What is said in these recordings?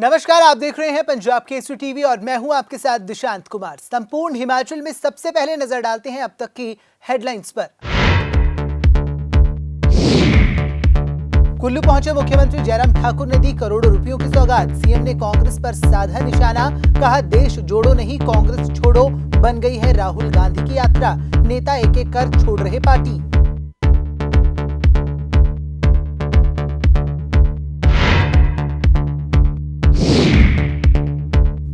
नमस्कार, आप देख रहे हैं पंजाब केसरी टीवी और मैं हूं आपके साथ दिशांत कुमार। संपूर्ण हिमाचल में सबसे पहले नजर डालते हैं अब तक की हेडलाइंस पर। कुल्लू पहुंचे मुख्यमंत्री जयराम ठाकुर ने दी करोड़ों रुपयों की सौगात। सीएम ने कांग्रेस पर साधा निशाना, कहा देश जोड़ो नहीं कांग्रेस छोड़ो बन गई है राहुल गांधी की यात्रा। नेता एक एक कर छोड़ रहे पार्टी।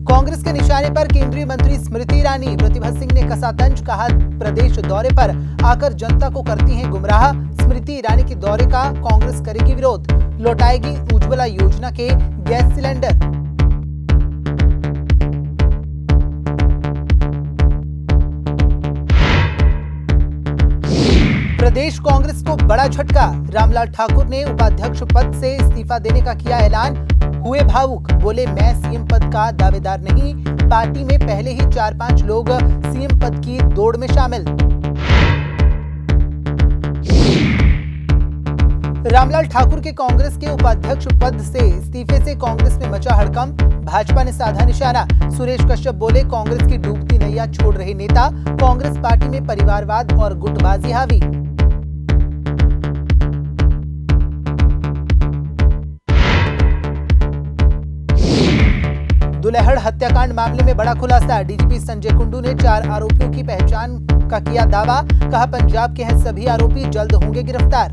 कांग्रेस के निशाने पर केंद्रीय मंत्री स्मृति ईरानी। प्रतिभा सिंह ने कसा तंज, कहा प्रदेश दौरे पर आकर जनता को करती हैं गुमराह। स्मृति ईरानी के दौरे का कांग्रेस करेगी विरोध, लौटाएगी उज्ज्वला योजना के गैस सिलेंडर। प्रदेश कांग्रेस को बड़ा झटका, रामलाल ठाकुर ने उपाध्यक्ष पद से इस्तीफा देने का किया ऐलान। हुए भावुक, बोले मैं सीएम पद का दावेदार नहीं। पार्टी में पहले ही 4-5 लोग सीएम पद की दौड़ में शामिल। रामलाल ठाकुर के कांग्रेस के उपाध्यक्ष पद से इस्तीफे से कांग्रेस में मचा हड़कंप। भाजपा ने साधा निशाना। सुरेश कश्यप बोले कांग्रेस की डूबती नैया छोड़ रहे नेता। कांग्रेस पार्टी में परिवारवाद और गुटबाजी हावी। दुल्हड़ हत्याकांड मामले में बड़ा खुलासा। डीजीपी संजय कुंडू ने 4 आरोपियों की पहचान का किया दावा। कहा पंजाब के हैं सभी आरोपी, जल्द होंगे गिरफ्तार।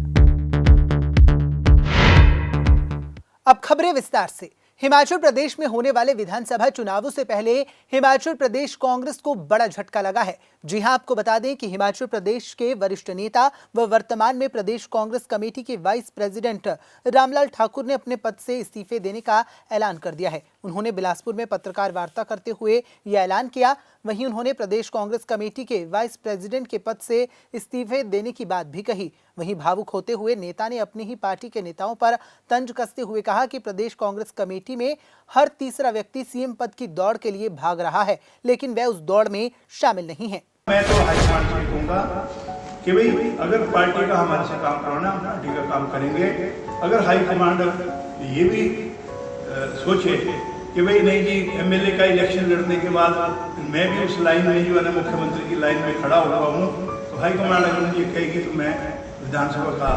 अब खबरें विस्तार से। हिमाचल प्रदेश में होने वाले विधानसभा चुनावों से पहले हिमाचल प्रदेश कांग्रेस को बड़ा झटका लगा है। जी हां, आपको बता दें कि हिमाचल प्रदेश के वरिष्ठ नेता व वर्तमान में प्रदेश कांग्रेस कमेटी के वाइस प्रेसिडेंट रामलाल ठाकुर ने अपने पद से इस्तीफे देने का ऐलान कर दिया है। उन्होंने बिलासपुर में पत्रकार वार्ता करते हुए यह ऐलान किया। वहीं उन्होंने प्रदेश कांग्रेस कमेटी के वाइस प्रेसिडेंट के पद से इस्तीफे देने की बात भी कही। वहीं भावुक होते हुए नेता ने अपनी ही पार्टी के नेताओं पर तंज कसते हुए कहा कि प्रदेश कांग्रेस कमेटी में हर तीसरा व्यक्ति सीएम पद की दौड़ के लिए भाग रहा है, लेकिन वह उस दौड़ में शामिल नहीं है। मैं तो हाईकमान से कहूँगा कि भाई अगर पार्टी का हमारे से काम कराना, पार्टी का काम करेंगे। अगर हाईकमांड ये भी सोचे कि भाई नहीं जी एमएलए का इलेक्शन लड़ने के बाद मैं भी उस लाइन में जो है ना मुख्यमंत्री की लाइन में खड़ा हुआ हूँ, तो हाईकमांड अगर मुझे कहेगी तो मैं विधानसभा का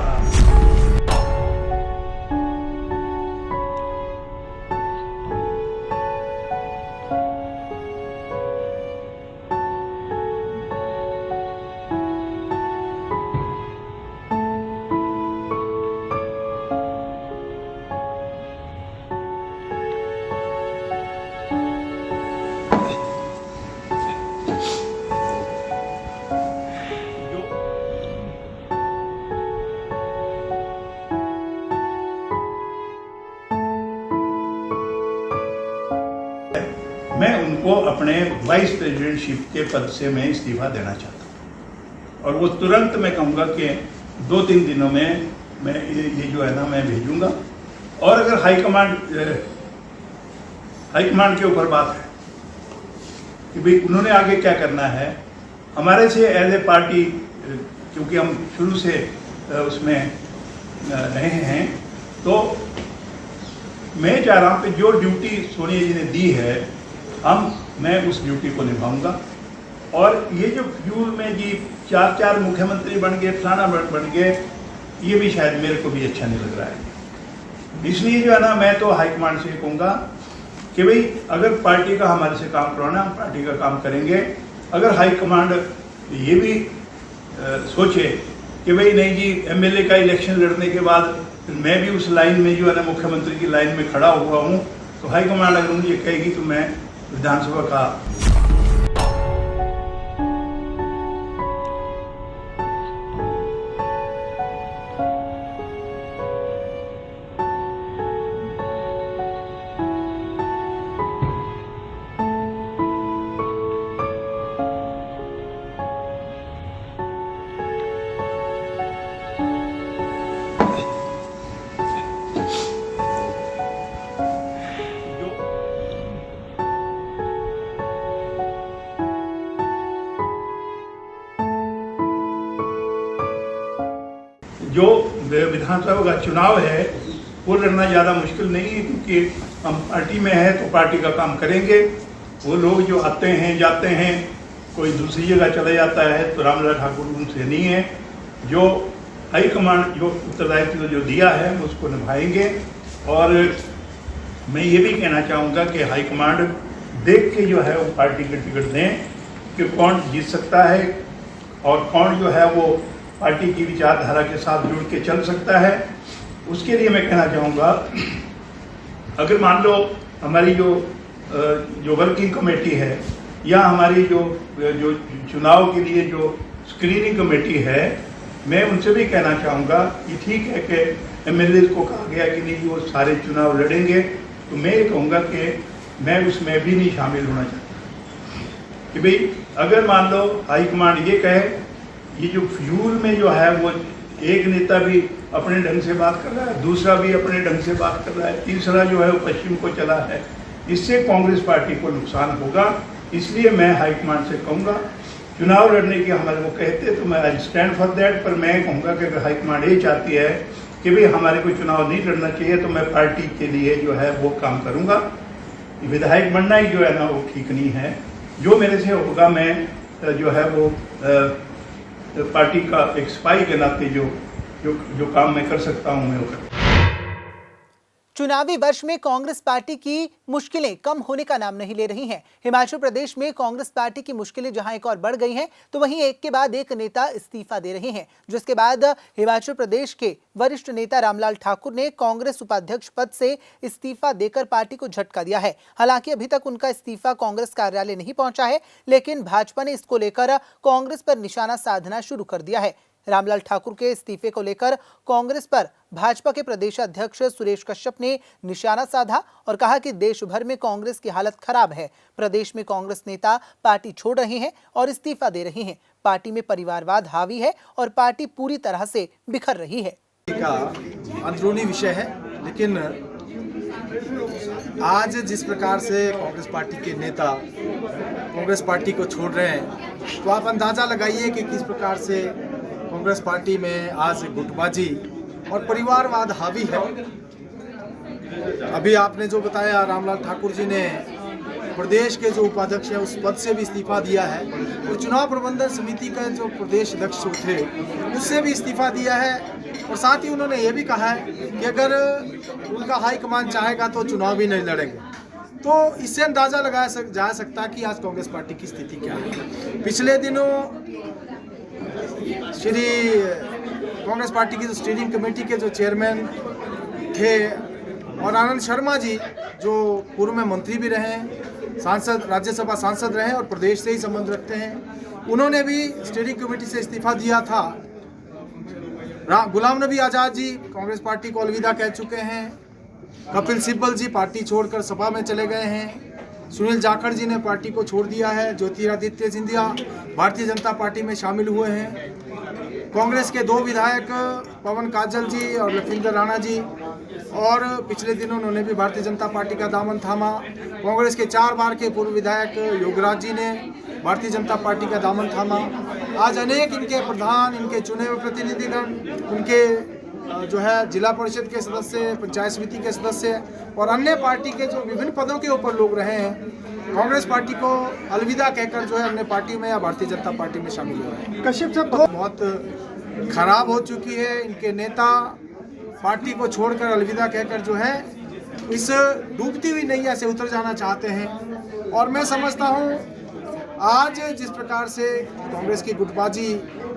मैं उनको अपने वाइस प्रेसिडेंटशिप के पद से मैं इस्तीफा देना चाहता हूँ और वो तुरंत मैं कहूँगा कि 2-3 दिनों में मैं ये जो है ना मैं भेजूंगा। और अगर हाईकमांड के ऊपर बात है कि भाई उन्होंने आगे क्या करना है, हमारे से एज ए पार्टी, क्योंकि हम शुरू से उसमें रहे हैं, तो मैं चाह रहा हूँ कि जो ड्यूटी सोनिया जी ने दी है मैं उस ड्यूटी को निभाऊंगा। और ये जो फ्यूल में जी 4 मुख्यमंत्री बन गए, फलाना बन गए, ये भी शायद मेरे को भी अच्छा नहीं लग रहा है। इसलिए जो है ना मैं तो हाईकमांड से कहूँगा कि भाई अगर पार्टी का हमारे से काम कराना, पार्टी का काम करेंगे। अगर हाईकमांड ये भी सोचे कि भाई नहीं जी एमएलए का इलेक्शन लड़ने के बाद मैं भी उस लाइन में जो है ना मुख्यमंत्री की लाइन में खड़ा हुआ हूँ, तो हाईकमांड अगर मुझे कहेगी तो मैं विधानसभा का जो विधानसभा का चुनाव है वो लड़ना ज़्यादा मुश्किल नहीं है, क्योंकि हम पार्टी में हैं तो पार्टी का काम करेंगे। वो लोग जो आते हैं जाते हैं, कोई दूसरी जगह चले जाता है, तो रामलाल ठाकुर उनसे नहीं है। जो हाईकमांड जो उत्तरदायित्व जो दिया है उसको निभाएंगे। और मैं ये भी कहना चाहूँगा कि हाईकमांड देख के जो है वो पार्टी के टिकट दें कि कौन जीत सकता है और कौन जो है वो पार्टी की विचारधारा के साथ जुड़ के चल सकता है। उसके लिए मैं कहना चाहूँगा, अगर मान लो हमारी जो वर्किंग कमेटी है या हमारी जो चुनाव के लिए जो स्क्रीनिंग कमेटी है, मैं उनसे भी कहना चाहूँगा कि ठीक है कि एमएलए को कहा गया कि नहीं वो सारे चुनाव लड़ेंगे, तो मैं ये कहूँगा कि मैं उसमें भी नहीं शामिल होना चाहता। कि भाई अगर मान लो हाईकमांड ये कहे, ये जो फ्यूल में जो है वो एक नेता भी अपने ढंग से बात कर रहा है, दूसरा भी अपने ढंग से बात कर रहा है, तीसरा जो है वो पश्चिम को चला है, इससे कांग्रेस पार्टी को नुकसान होगा। इसलिए मैं हाईकमांड से कहूँगा, चुनाव लड़ने की हमारे को कहते तो मैं आई स्टैंड फॉर दैट, पर मैं कहूँगा कि अगर हाईकमांड ये चाहती है कि भाई हमारे को चुनाव नहीं लड़ना चाहिए, तो मैं पार्टी के लिए जो है वो काम करूँगा। विधायक बनना ही जो है ना वो ठीक नहीं है। जो मेरे से होगा मैं जो है वो पार्टी का एक सिपाही के नाते जो काम मैं कर सकता हूँ मैं वो करूँ। चुनावी वर्ष में कांग्रेस पार्टी की मुश्किलें कम होने का नाम नहीं ले रही हैं। हिमाचल प्रदेश में कांग्रेस पार्टी की मुश्किलें जहां एक और बढ़ गई हैं, तो वहीं एक के बाद एक नेता इस्तीफा दे रहे हैं, जिसके बाद हिमाचल प्रदेश के वरिष्ठ नेता रामलाल ठाकुर ने कांग्रेस उपाध्यक्ष पद से इस्तीफा देकर पार्टी को झटका दिया है। हालांकि अभी तक उनका इस्तीफा कांग्रेस कार्यालय नहीं पहुंचा है, लेकिन भाजपा ने इसको लेकर कांग्रेस पर निशाना साधना शुरू कर दिया है। रामलाल ठाकुर के इस्तीफे को लेकर कांग्रेस पर भाजपा के प्रदेश अध्यक्ष सुरेश कश्यप ने निशाना साधा और कहा कि देश भर में कांग्रेस की हालत खराब है। प्रदेश में कांग्रेस नेता पार्टी छोड़ रहे हैं और इस्तीफा दे रहे हैं। पार्टी में परिवारवाद हावी है और पार्टी पूरी तरह से बिखर रही है। का अंदरूनी विषय है, लेकिन आज जिस प्रकार से कांग्रेस पार्टी के नेता कांग्रेस पार्टी को छोड़ रहे हैं, तो आप अंदाजा लगाइए कि किस प्रकार से कांग्रेस पार्टी में आज गुटबाजी और परिवारवाद हावी है। अभी आपने जो बताया, रामलाल ठाकुर जी ने प्रदेश के जो उपाध्यक्ष है उस पद से भी इस्तीफा दिया है और चुनाव प्रबंधन समिति का जो प्रदेश अध्यक्ष थे उससे भी इस्तीफा दिया है। और साथ ही उन्होंने ये भी कहा है कि अगर उनका हाईकमान चाहेगा तो चुनाव भी नहीं लड़ेंगे। तो इससे अंदाजा लगाया जा सकता कि आज कांग्रेस पार्टी की स्थिति क्या है। पिछले दिनों श्री कांग्रेस पार्टी की जो स्टीयरिंग कमेटी के जो चेयरमैन थे और आनंद शर्मा जी, जो पूर्व में मंत्री भी रहे, सांसद, राज्यसभा सांसद रहे और प्रदेश से ही संबंध रखते हैं, उन्होंने भी स्टीयरिंग कमेटी से इस्तीफा दिया था। गुलाम नबी आज़ाद जी कांग्रेस पार्टी को अलविदा कह चुके हैं। कपिल सिब्बल जी पार्टी छोड़कर सपा में चले गए हैं। सुनील जाखड़ जी ने पार्टी को छोड़ दिया है। ज्योतिरादित्य सिंधिया भारतीय जनता पार्टी में शामिल हुए हैं। कांग्रेस के 2 विधायक पवन काजल जी और लखविंदर राणा जी, और पिछले दिनों उन्होंने भी भारतीय जनता पार्टी का दामन थामा। कांग्रेस के 4 बार के पूर्व विधायक योगराज जी ने भारतीय जनता पार्टी का दामन थामा। आज अनेक इनके प्रधान, इनके चुने हुए प्रतिनिधिगण, उनके जो है जिला परिषद के सदस्य, पंचायत समिति के सदस्य और अन्य पार्टी के जो विभिन्न पदों के ऊपर लोग रहे हैं, कांग्रेस पार्टी को अलविदा कहकर जो है अन्य पार्टी में या भारतीय जनता पार्टी में शामिल हो रहे हैं। कश्यप साहब बहुत खराब हो चुकी है। इनके नेता पार्टी को छोड़कर अलविदा कहकर जो है इस डूबती हुई नैया से उतर जाना चाहते हैं। और मैं समझता हूँ आज जिस प्रकार से कांग्रेस की गुटबाजी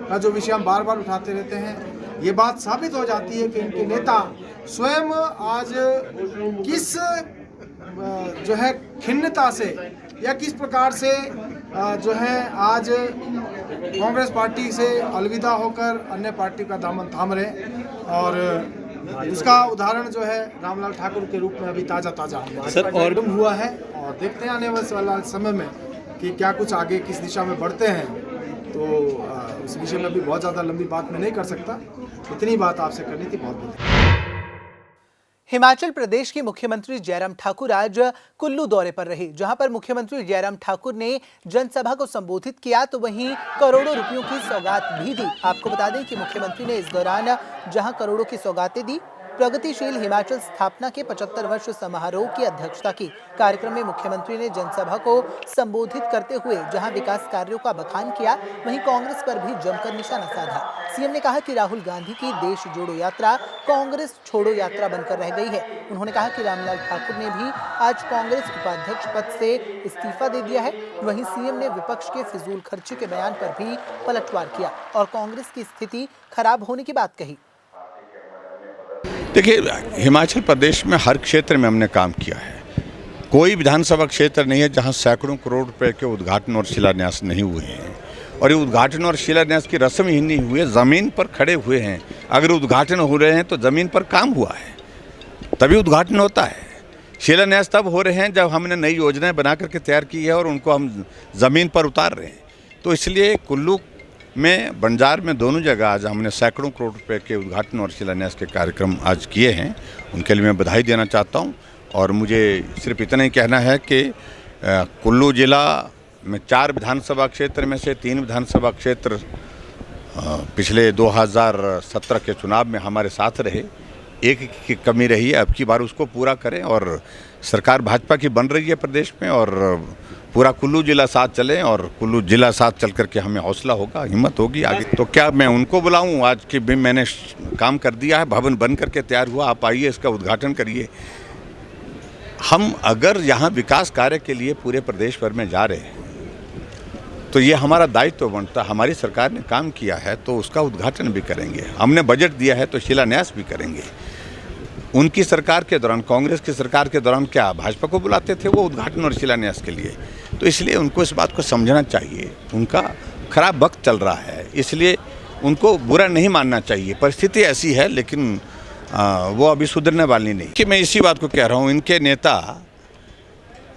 का जो विषय हम बार बार उठाते रहते हैं, ये बात साबित हो जाती है कि इनके नेता स्वयं आज किस जो है खिन्नता से या किस प्रकार से जो है आज कांग्रेस पार्टी से अलविदा होकर अन्य पार्टी का दामन थाम रहे। और उसका उदाहरण जो है रामलाल ठाकुर के रूप में अभी ताज़ा सर और हुआ है। और देखते हैं आने वाले समय में कि क्या कुछ आगे किस दिशा में बढ़ते हैं। तो इस विषय में भी बहुत ज़्यादा लंबी बात मैं नहीं कर सकता, इतनी बात आपसे करनी थी। बहुत बहुत हिमाचल प्रदेश के मुख्यमंत्री जयराम ठाकुर आज कुल्लू दौरे पर रहे, जहां पर मुख्यमंत्री जयराम ठाकुर ने जनसभा को संबोधित किया, तो वहीं करोड़ों रुपयों की सौगात भी दी। आपको बता दें कि मुख्यमंत्री ने इस दौरान जहां करोड़ों की सौगातें दी, प्रगतिशील हिमाचल स्थापना के 75 वर्ष समारोह की अध्यक्षता की। कार्यक्रम में मुख्यमंत्री ने जनसभा को संबोधित करते हुए जहां विकास कार्यों का बखान किया, वहीं कांग्रेस पर भी जमकर निशाना साधा। सीएम ने कहा कि राहुल गांधी की देश जोड़ो यात्रा कांग्रेस छोड़ो यात्रा बनकर रह गई है। उन्होंने कहा कि रामलाल ठाकुर ने भी आज कांग्रेस उपाध्यक्ष पद से इस्तीफा दे दिया है। वहीं सीएम ने विपक्ष के फिजूल खर्ची के बयान पर भी पलटवार किया और कांग्रेस की स्थिति खराब होने की बात कही। देखिए, हिमाचल प्रदेश में हर क्षेत्र में हमने काम किया है। कोई विधानसभा क्षेत्र नहीं है जहां सैकड़ों करोड़ रुपए के उद्घाटन और शिलान्यास नहीं हुए हैं। और ये उद्घाटन और शिलान्यास की रस्म ही नहीं हुए, ज़मीन पर खड़े हुए हैं। अगर उद्घाटन हो रहे हैं तो ज़मीन पर काम हुआ है, तभी उद्घाटन होता है। शिलान्यास तब हो रहे हैं जब हमने नई योजनाएं बना करके तैयार की है और उनको हम ज़मीन पर उतार रहे हैं। तो इसलिए कुल्लू में, बंजार में, दोनों जगह आज हमने सैकड़ों करोड़ रुपए के उद्घाटन और शिलान्यास के कार्यक्रम आज किए हैं। उनके लिए मैं बधाई देना चाहता हूं। और मुझे सिर्फ इतना ही कहना है कि कुल्लू जिला में 4 विधानसभा क्षेत्र में से 3 विधानसभा क्षेत्र पिछले 2017 के चुनाव में हमारे साथ रहे। एक की कमी रही है, अब की बार उसको पूरा करें। और सरकार भाजपा की बन रही है प्रदेश में, और पूरा कुल्लू जिला साथ चले, और कुल्लू जिला साथ चल करके हमें हौसला होगा, हिम्मत होगी आगे। तो क्या मैं उनको बुलाऊं? आज की भी मैंने काम कर दिया है, भवन बन करके तैयार हुआ, आप आइए, इसका उद्घाटन करिए। हम अगर यहाँ विकास कार्य के लिए पूरे प्रदेश भर में जा रहे हैं तो ये हमारा दायित्व तो बनता है। हमारी सरकार ने काम किया है तो उसका उद्घाटन भी करेंगे। हमने बजट दिया है तो शिलान्यास भी करेंगे। उनकी सरकार के दौरान, कांग्रेस की सरकार के दौरान क्या भाजपा को बुलाते थे वो उद्घाटन और शिलान्यास के लिए? तो इसलिए उनको इस बात को समझना चाहिए। उनका खराब वक्त चल रहा है, इसलिए उनको बुरा नहीं मानना चाहिए। परिस्थिति ऐसी है, लेकिन वो अभी सुधरने वाली नहीं। कि मैं इसी बात को कह रहा हूँ, इनके नेता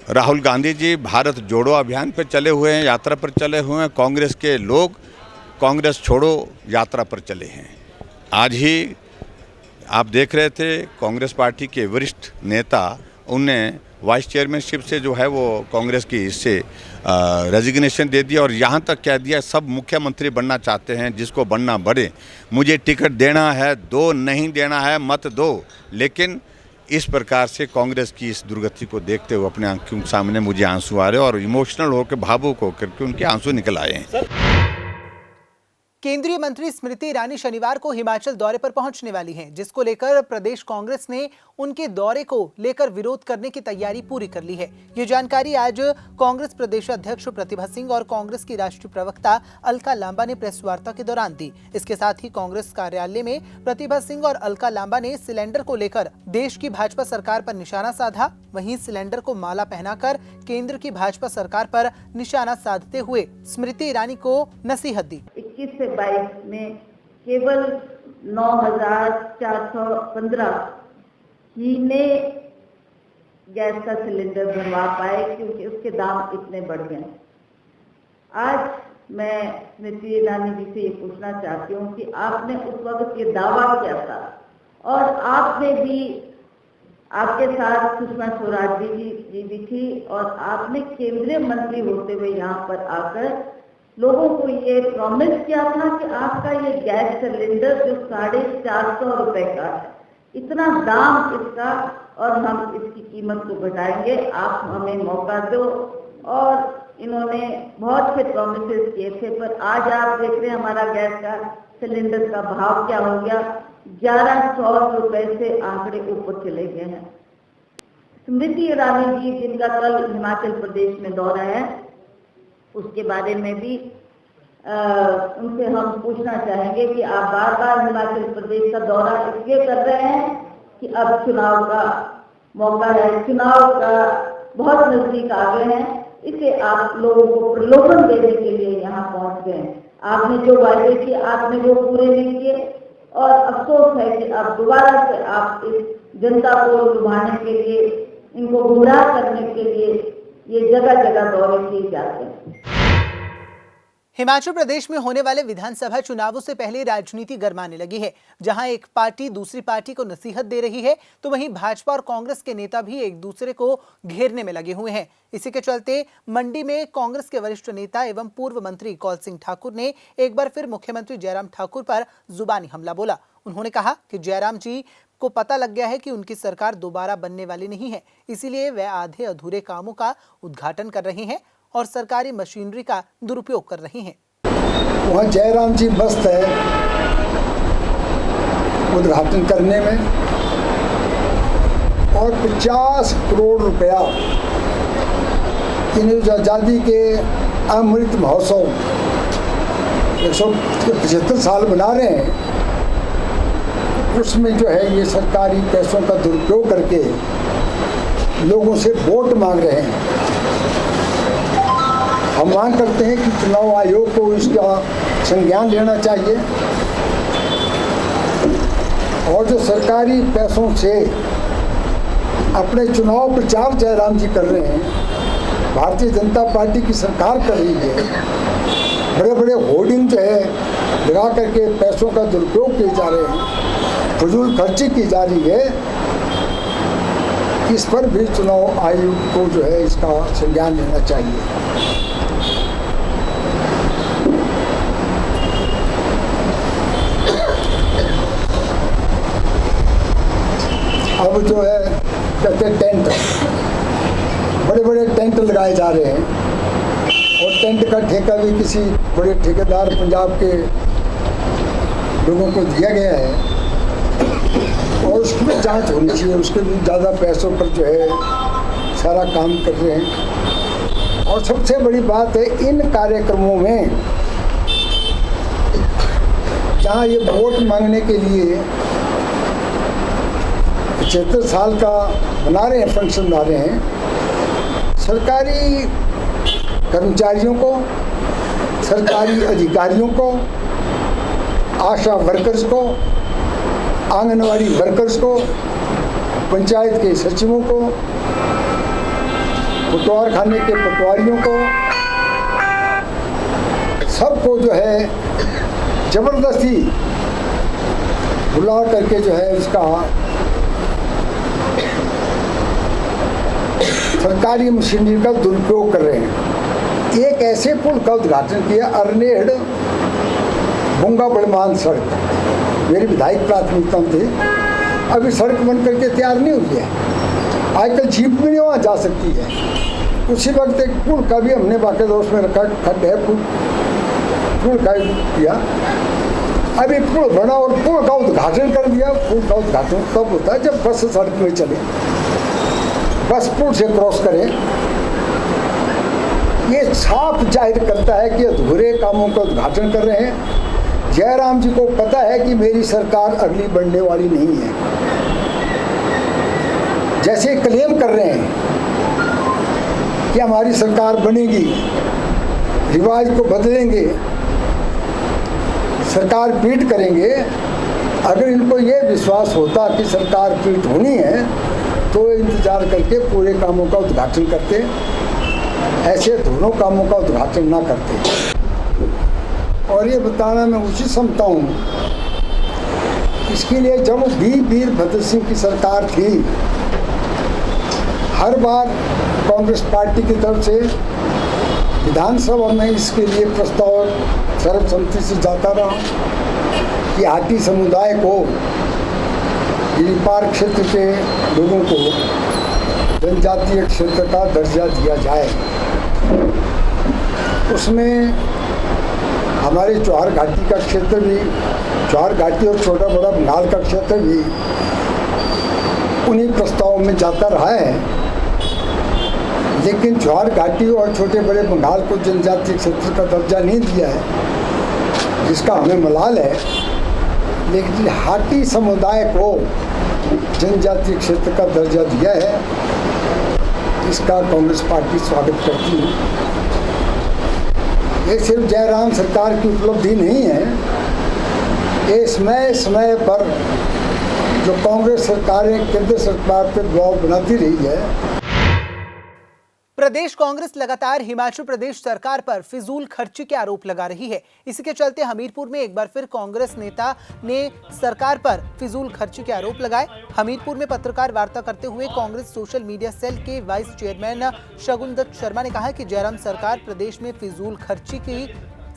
राहुल गांधी जी भारत जोड़ो अभियान पर चले हुए हैं, यात्रा पर चले हुए हैं। कांग्रेस के लोग कांग्रेस छोड़ो यात्रा पर चले हैं। आज ही आप देख रहे थे कांग्रेस पार्टी के वरिष्ठ नेता, उनने वाइस चेयरमैनशिप से जो है वो कांग्रेस की इससे रेजिग्नेशन दे दिया। और यहाँ तक कह दिया सब मुख्यमंत्री बनना चाहते हैं, जिसको बनना बढ़े। मुझे टिकट देना है दो, नहीं देना है मत दो। लेकिन इस प्रकार से कांग्रेस की इस दुर्गति को देखते हुए अपने आंखों के सामने मुझे आंसू आ रहे हैं, और इमोशनल होकर, भावुक होकर के उनके आंसू निकल आए हैं। केंद्रीय मंत्री स्मृति ईरानी शनिवार को हिमाचल दौरे पर पहुंचने वाली हैं, जिसको लेकर प्रदेश कांग्रेस ने उनके दौरे को लेकर विरोध करने की तैयारी पूरी कर ली है। ये जानकारी आज कांग्रेस प्रदेश अध्यक्ष प्रतिभा सिंह और कांग्रेस की राष्ट्रीय प्रवक्ता अलका लांबा ने प्रेस वार्ता के दौरान दी। इसके साथ ही कांग्रेस कार्यालय में प्रतिभा सिंह और अलका लांबा ने सिलेंडर को लेकर देश की भाजपा सरकार पर निशाना साधा। वहीं सिलेंडर को माला पहनाकर केंद्र की भाजपा सरकार पर निशाना साधते हुए स्मृति ईरानी को नसीहत दी। 21 से 22 में केवल 9,415 ही ने गैस का सिलेंडर भरवा पाए, क्योंकि उसके दाम इतने बढ़ गए। आज मैं स्मृति ईरानी जी से ये पूछना चाहती हूँ कि आपने उस वक्त ये दावा किया था, और आपने भी, आपके साथ सुषमा स्वराज जी भी थी, और आपने केंद्रीय मंत्री होते हुए यहाँ पर आकर लोगों को ये प्रॉमिस किया था कि आपका ये गैस सिलेंडर जो 450 रुपए का है, इतना दाम इसका, और हम इसकी कीमत को घटाएंगे, आप हमें मौका दो। और इन्होंने बहुत से प्रॉमिसेस किए थे, पर आज आप देख रहे हैं हमारा गैस का सिलेंडर का भाव क्या हो गया, 1100 रुपए से आंकड़े ऊपर चले गए हैं। स्मृति ईरानी जी, जिनका कल हिमाचल प्रदेश में दौरा है, उसके बारे में भी उनसे हम पूछना चाहेंगे कि आप बार बार हिमाचल प्रदेश का दौरा इसलिए कर रहे हैं कि अब चुनाव का मौका है, चुनाव का बहुत नजदीक आ गए हैं, इसे आप लोगों को प्रलोभन देने के लिए यहाँ पहुँच गए। आपने जो वायदे किए आपने वो पूरे नहीं किए, और अफसोस है कि अब दोबारा से आप इस जनता को लुभाने के लिए, इनको गुमराह करने के लिए ये जगह जगह दौरे किए जाते हैं। हिमाचल प्रदेश में होने वाले विधानसभा चुनावों से पहले राजनीति गरमाने लगी है। जहां एक पार्टी दूसरी पार्टी को नसीहत दे रही है, तो वहीं भाजपा और कांग्रेस के नेता भी एक दूसरे को घेरने में लगे हुए हैं। इसी के चलते मंडी में कांग्रेस के वरिष्ठ नेता एवं पूर्व मंत्री कौल सिंह ठाकुर ने एक बार फिर मुख्यमंत्री जयराम ठाकुर पर जुबानी हमला बोला। उन्होंने कहा कि जयराम जी को पता लग गया है कि उनकी सरकार दोबारा बनने वाली नहीं है, इसीलिए वे आधे अधूरे कामों का उद्घाटन कर रहे हैं और सरकारी मशीनरी का दुरुपयोग कर रहे हैं। वहाँ जयराम जी मस्त है उद्घाटन करने में, और 50 करोड़ रुपया इन जो आज़ादी के अमृत महोत्सव 175 साल बना रहे हैं, उसमें जो है ये सरकारी पैसों का दुरुपयोग करके लोगों से वोट मांग रहे हैं। हम मांग करते हैं कि चुनाव आयोग को इसका संज्ञान लेना चाहिए और जो सरकारी पैसों से अपने चुनाव प्रचार जयराम जी कर रहे हैं, भारतीय जनता पार्टी की सरकार कर रही है, बड़े बड़े होर्डिंग जो है लगा करके पैसों का दुरुपयोग किए जा रहे हैं, फजूल खर्ची की जा रही है, इस पर भी चुनाव आयोग को जो है इसका संज्ञान लेना चाहिए। अब जो है कहते हैं टेंट, बड़े बड़े टेंट लगाए जा रहे हैं और टेंट का ठेका भी किसी बड़े ठेकेदार पंजाब के लोगों को दिया गया है और उसकी भी जांच होनी चाहिए। उसके भी ज़्यादा पैसों पर जो है सारा काम कर रहे हैं। और सबसे बड़ी बात है, इन कार्यक्रमों में जहाँ ये वोट मांगने के लिए 75 साल का बना रहे हैं, फंक्शन बना रहे हैं, सरकारी कर्मचारियों को, सरकारी अधिकारियों को, आशा वर्कर्स को, आंगनवाड़ी वर्कर्स को, पंचायत के सचिवों को, पटवार खाने के पटवारियों को, सबको जो है जबरदस्ती बुला करके जो है उसका सरकारी मशीनरी का दुरुपयोग कर रहे हैं। एक ऐसे पुल का उद्घाटन किया, अरनेड बुंगा बड़मान सड़क, मेरी विधायक प्राथमिकता थी, अभी सड़क बन करके तैयार नहीं हुई है। आजकल जीप भी नहीं वहाँ जा सकती है। उसी वक्त एक पुल का भी हमने बाकायदा उसमें रखा, खड्डे है, पुल का किया, अभी पुल बना और पुल का उद्घाटन कर दिया। पुल का उद्घाटन तब होता है जब बस सड़क में चले, बस पुल से क्रॉस करें। ये साफ जाहिर करता है कि अधूरे कामों का उद्घाटन कर रहे हैं। जयराम जी को पता है कि मेरी सरकार अगली बढ़ने वाली नहीं है। जैसे क्लेम कर रहे हैं कि हमारी सरकार बनेगी, रिवाज को बदलेंगे, सरकार पीट करेंगे, अगर इनको ये विश्वास होता कि सरकार पीट होनी है तो इंतजार करके पूरे कामों का उद्घाटन करते, ऐसे दोनों कामों का उद्घाटन ना करते। और ये बताना मैं उचित समझता हूँ, इसके लिए जब वीरभद्र सिंह की सरकार थी, हर बार कांग्रेस पार्टी की तरफ से विधानसभा में इसके लिए प्रस्ताव सर्वसम्मति से जाता रहा कि हाटी समुदाय को, गिरिपार क्षेत्र के लोगों को जनजातीय क्षेत्र का दर्जा दिया जाए। उसमें हमारे चौहार घाटी का क्षेत्र भी, चौहार घाटी और छोटा बड़ा बंगाल का क्षेत्र भी उन्हीं प्रस्तावों में जाता रहा है, लेकिन चौहार घाटी और छोटे बड़े बंगाल को जनजातीय क्षेत्र का दर्जा नहीं दिया है, जिसका हमें मलाल है। लेकिन हाटी समुदाय को जनजातीय क्षेत्र का दर्जा दिया है, इसका कांग्रेस पार्टी स्वागत करती है। ये सिर्फ जयराम सरकार की उपलब्धि नहीं है, ये समय समय पर जो कांग्रेस सरकारें केंद्र सरकार पर दबाव बनाती रही है। प्रदेश कांग्रेस लगातार हिमाचल प्रदेश सरकार पर फिजूल खर्ची के आरोप लगा रही है। इसी के चलते हमीरपुर में एक बार फिर कांग्रेस नेता ने सरकार पर फिजूल खर्ची के आरोप लगाए। हमीरपुर में पत्रकार वार्ता करते हुए कांग्रेस सोशल मीडिया सेल के वाइस चेयरमैन शगुन दत्त शर्मा ने कहा कि जयराम सरकार प्रदेश में फिजूल खर्ची की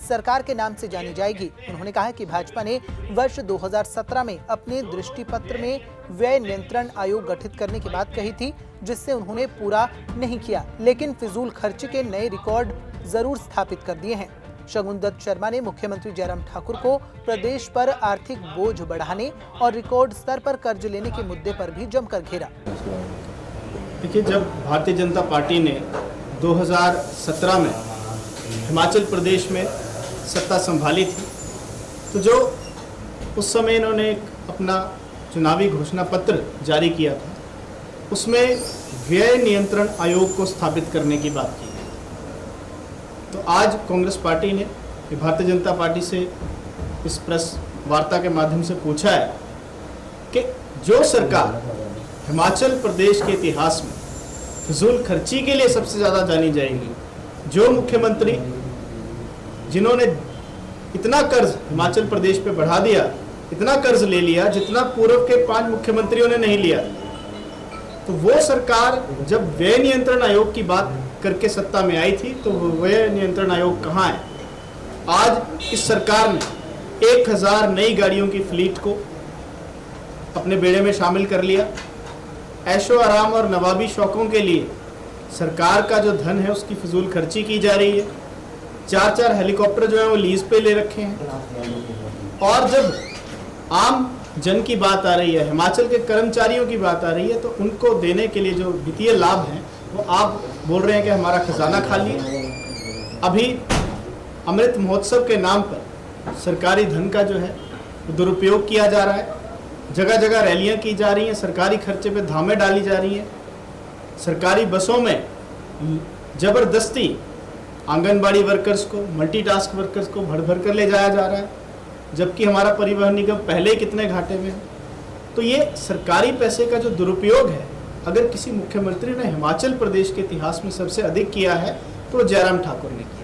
सरकार के नाम से जानी जाएगी। उन्होंने कहा कि भाजपा ने वर्ष 2017 में अपने दृष्टि पत्र में व्यय नियंत्रण आयोग गठित करने की बात कही थी, जिससे उन्होंने पूरा नहीं किया, लेकिन फिजूल खर्ची के नए रिकॉर्ड जरूर स्थापित कर दिए हैं। शगुन दत्त शर्मा ने मुख्यमंत्री जयराम ठाकुर को प्रदेश पर आर्थिक बोझ बढ़ाने और रिकॉर्ड स्तर पर कर्ज लेने के मुद्दे पर भी जमकर घेरा। देखिए, जब भारतीय जनता पार्टी ने 2017 में हिमाचल प्रदेश में सत्ता संभाली थी, तो जो उस समय इन्होंने एक अपना चुनावी घोषणा पत्र जारी किया था, उसमें व्यय नियंत्रण आयोग को स्थापित करने की बात की। तो आज कांग्रेस पार्टी ने भारतीय जनता पार्टी से इस प्रेस वार्ता के माध्यम से पूछा है कि जो सरकार हिमाचल प्रदेश के इतिहास में फिजूल खर्ची के लिए सबसे ज़्यादा जानी जाएगी, जो मुख्यमंत्री जिन्होंने इतना कर्ज हिमाचल प्रदेश पे बढ़ा दिया, इतना कर्ज ले लिया जितना पूर्व के 5 मुख्यमंत्रियों ने नहीं लिया, तो वो सरकार जब व्यय नियंत्रण आयोग की बात करके सत्ता में आई थी, तो व्यय नियंत्रण आयोग कहाँ है? आज इस सरकार ने 1000 नई गाड़ियों की फ्लीट को अपने बेड़े में शामिल कर लिया। ऐशो आराम और नवाबी शौकों के लिए सरकार का जो धन है उसकी फिजूल खर्ची की जा रही है। 4-4 हेलीकॉप्टर जो है वो लीज पे ले रखे हैं। और जब आम जन की बात आ रही है, हिमाचल के कर्मचारियों की बात आ रही है, तो उनको देने के लिए जो वित्तीय लाभ हैं वो आप बोल रहे हैं कि हमारा खजाना खाली है। अभी अमृत महोत्सव के नाम पर सरकारी धन का जो है दुरुपयोग किया जा रहा है। जगह जगह रैलियां की जा रही हैं, सरकारी खर्चे पे धामें डाली जा रही हैं। सरकारी बसों में जबरदस्ती आंगनबाड़ी वर्कर्स को, मल्टीटास्क वर्कर्स को भर भर कर ले जाया जा रहा है, जबकि हमारा परिवहन निगम पहले ही कितने घाटे में है। तो ये सरकारी पैसे का जो दुरुपयोग है, अगर किसी मुख्यमंत्री ने हिमाचल प्रदेश के इतिहास में सबसे अधिक किया है तो जयराम ठाकुर ने किया।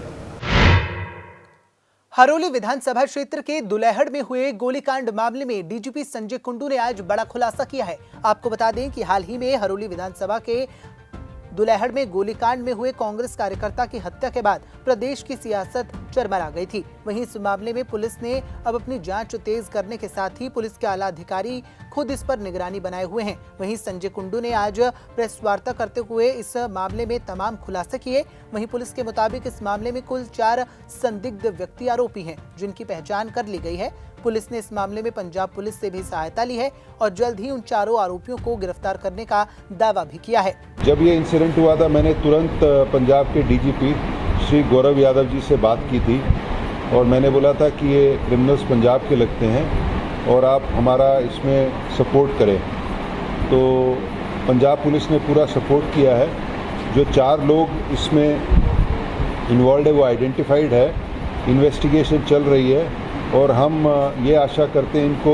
हरोली विधानसभा क्षेत्र के दुलेहड़ में हुए गोलीकांड मामले में डीजीपी संजय कुंडू ने आज बड़ा खुलासा किया है। आपको बता दें कि हाल ही में हरोली विधानसभा के दुलेहड़ में गोलीकांड में हुए कांग्रेस कार्यकर्ता की हत्या के बाद प्रदेश की सियासत चरमरा गई थी। वहीं इस मामले में पुलिस ने अब अपनी जांच तेज करने के साथ ही पुलिस के आला अधिकारी खुद इस पर निगरानी बनाए हुए हैं। वहीं संजय कुंडू ने आज प्रेस वार्ता करते हुए इस मामले में तमाम खुलासे किए। वहीं पुलिस के मुताबिक इस मामले में कुल 4 संदिग्ध व्यक्ति आरोपी हैं, जिनकी पहचान कर ली गई है। पुलिस ने इस मामले में पंजाब पुलिस से भी सहायता ली है और जल्द ही उन चारों आरोपियों को गिरफ्तार करने का दावा भी किया है। जब ये इंसिडेंट हुआ था, मैंने तुरंत पंजाब के डीजीपी श्री गौरव यादव जी से बात की थी और मैंने बोला था कि ये क्रिमिनल्स पंजाब के लगते हैं और आप हमारा इसमें सपोर्ट करें। तो पंजाब पुलिस ने पूरा सपोर्ट किया है। जो 4 लोग इसमें इन्वॉल्व है वो आइडेंटिफाइड है, इन्वेस्टिगेशन चल रही है और हम ये आशा करते हैं इनको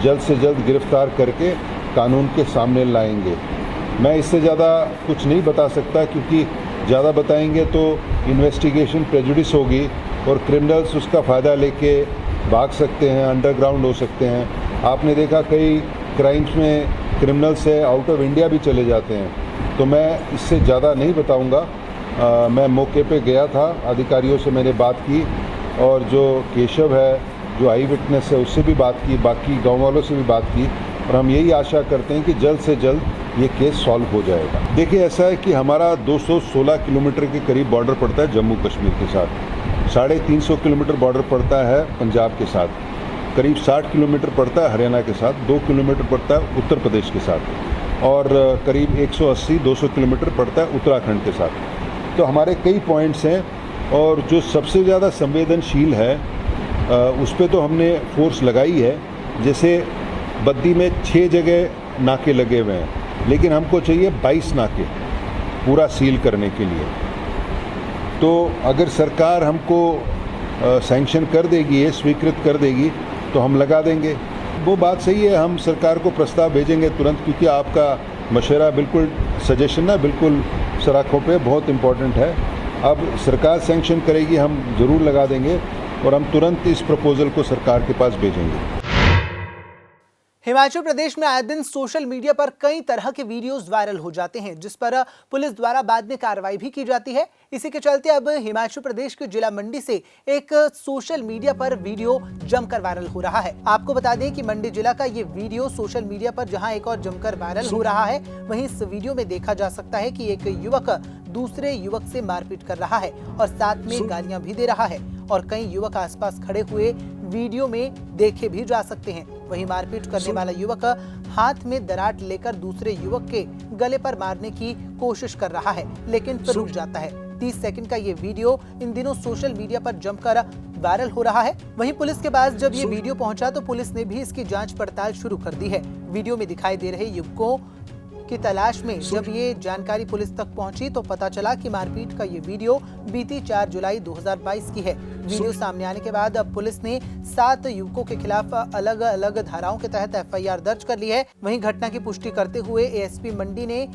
जल्द से जल्द गिरफ्तार करके कानून के सामने लाएंगे। मैं इससे ज़्यादा कुछ नहीं बता सकता क्योंकि ज़्यादा बताएंगे तो इन्वेस्टिगेशन प्रेजुडिस होगी और क्रिमिनल्स उसका फ़ायदा लेके भाग सकते हैं, अंडरग्राउंड हो सकते हैं। आपने देखा कई क्राइम्स में क्रिमिनल्स है आउट ऑफ इंडिया भी चले जाते हैं। तो मैं इससे ज़्यादा नहीं बताऊंगा। मैं मौके पे गया था, अधिकारियों से मैंने बात की और जो केशव है, जो आई विटनेस है, उससे भी बात की, बाकी गाँव वालों से भी बात की और हम यही आशा करते हैं कि जल्द से जल्द ये केस सॉल्व हो जाएगा। देखिए, ऐसा है कि हमारा 216 किलोमीटर के करीब बॉर्डर पड़ता है जम्मू कश्मीर के साथ, 350 किलोमीटर बॉर्डर पड़ता है पंजाब के साथ, करीब 60 किलोमीटर पड़ता है हरियाणा के साथ, 2 किलोमीटर पड़ता है उत्तर प्रदेश के साथ और करीब 180-200 किलोमीटर पड़ता है उत्तराखंड के साथ। तो हमारे कई पॉइंट्स हैं और जो सबसे ज़्यादा संवेदनशील है उस पर तो हमने फोर्स लगाई है। जैसे बद्दी में 6 जगह नाके लगे हुए हैं, लेकिन हमको चाहिए 22 नाके पूरा सील करने के लिए। तो अगर सरकार हमको सैंक्शन कर देगी, ये स्वीकृत कर देगी तो हम लगा देंगे। वो बात सही है, हम सरकार को प्रस्ताव भेजेंगे तुरंत, क्योंकि आपका मशवरा बिल्कुल, सजेशन ना बिल्कुल सराखों पे बहुत इम्पोर्टेंट है। अब सरकार सैंक्शन करेगी, हम ज़रूर लगा देंगे और हम तुरंत इस प्रपोजल को सरकार के पास भेजेंगे। हिमाचल प्रदेश में आए दिन सोशल मीडिया पर कई तरह के वीडियोस वायरल हो जाते हैं, जिस पर पुलिस द्वारा बाद में कार्रवाई भी की जाती है। इसी के चलते अब हिमाचल प्रदेश के जिला मंडी से एक सोशल मीडिया पर वीडियो जमकर वायरल हो रहा है। आपको बता दें कि मंडी जिला का ये वीडियो सोशल मीडिया पर जहां एक और जमकर वायरल हो रहा है, वहीं इस वीडियो में देखा जा सकता है कि एक युवक दूसरे युवक से मारपीट कर रहा है और साथ में गालियां भी दे रहा है और कई युवक आसपास खड़े हुए वीडियो में देखे भी जा सकते हैं। वहीं मारपीट करने वाला युवक हाथ में दराट लेकर दूसरे युवक के गले पर मारने की कोशिश कर रहा है, लेकिन फिर रुक जाता है। 30 सेकंड का ये वीडियो इन दिनों सोशल मीडिया पर जमकर वायरल हो रहा है। वहीं पुलिस के पास जब ये वीडियो पहुंचा तो पुलिस ने भी इसकी जांच पड़ताल शुरू कर दी है। वीडियो में दिखाई दे रहे युवकों की तलाश में जब ये जानकारी पुलिस तक पहुंची तो पता चला कि मारपीट का ये वीडियो बीती 4 जुलाई 2022 की है। वीडियो सामने आने के बाद अब पुलिस ने 7 युवकों के खिलाफ अलग अलग धाराओं के तहत FIR दर्ज कर ली है। वहीं घटना की पुष्टि करते हुए ASP मंडी ने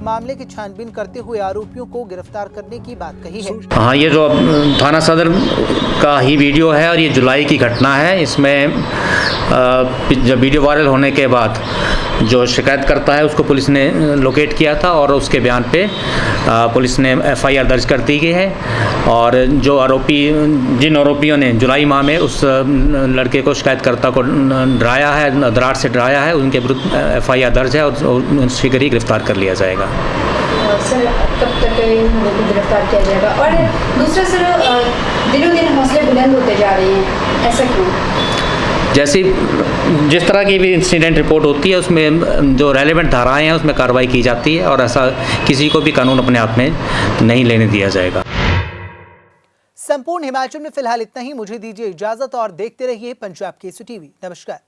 मामले की छानबीन करते हुए आरोपियों को गिरफ्तार करने की बात कही है। हाँ, ये जो थाना सदर का ही वीडियो है और ये जुलाई की घटना है। इसमें जब वीडियो वायरल होने के बाद जो शिकायत करता है उसको पुलिस ने लोकेट किया था और उसके बयान पे पुलिस ने FIR दर्ज कर दी गई है। और जो जिन आरोपियों ने जुलाई माह में उस लड़के को शिकायतकर्ता को डराया है, दरार से डराया है, उनके विरुद्ध FIR दर्ज है और शीघ्र ही गिरफ्तार कर लिया जाएगा। सर, कब तक इन लोगों को गिरफ्तार किया जाएगा? और दूसरा सर, दिनों दिन हौसले बुलंद होते जा रहे हैं, ऐसा क्यों? जिस तरह की भी इंसिडेंट रिपोर्ट होती है उसमें जो रेलेवेंट धाराएं हैं उसमें कार्रवाई की जाती है और ऐसा किसी को भी कानून अपने हाथ में नहीं लेने दिया जाएगा। संपूर्ण हिमाचल में फिलहाल इतना ही। मुझे दीजिए इजाजत और देखते रहिए पंजाब केसरी टीवी। नमस्कार।